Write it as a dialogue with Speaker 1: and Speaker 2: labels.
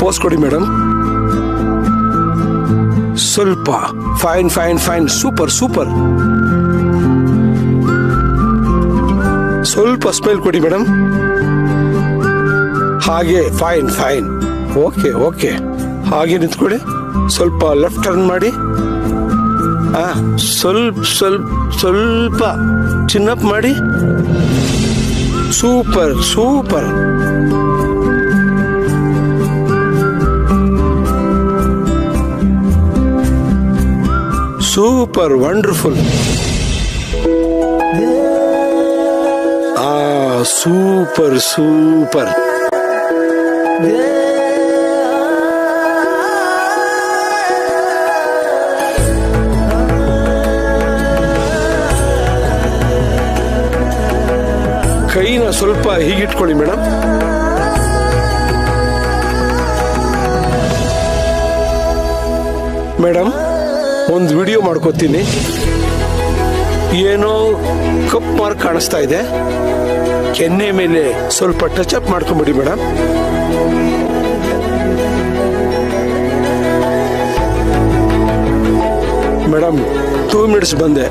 Speaker 1: Pose ಕೊಡಿ madam. ಸ್ವಲ್ಪ fine fine fine, super super. ಸ್ವಲ್ಪ ಸ್ಮೈಲ್ ಕೊಡಿ ಮೇಡಮ್. ಹಾಗೆ ಫೈನ್ ಫೈನ್. Okay okay. ಹಾಗೆ ನಿಂತ್ಕೊಳ್ಳಿ. ಸ್ವಲ್ಪ ಲೆಫ್ಟ್ ಟರ್ನ್ ಮಾಡಿ. ಸ್ವಲ್ಪ ಸ್ವಲ್ಪ ಸ್ವಲ್ಪ ಚಿನ್ನಪ್ ಮಾಡಿ. Super super. Super wonderful. Super super. ಕೈನ ಸ್ವಲ್ಪ ಹೀಗಿಟ್ಕೊಳ್ಳಿ ಮೇಡಮ್. ಮೇಡಮ್, ಒಂದು ವಿಡಿಯೋ ಮಾಡ್ಕೋತೀನಿ. ಏನೋ ಕಪ್ ಮಾರ್ಕ್ ಕಾಣಿಸ್ತಾ ಇದೆ. ಕೆನ್ನೆ ಮೇಲೆ ಸ್ವಲ್ಪ ಟಚ್ ಅಪ್ ಮಾಡ್ಕೊಂಬಿಡಿ ಮೇಡಮ್. ಮೇಡಮ್ 2 ಮಿನಿಟ್ಸ್ ಬಂದೆ.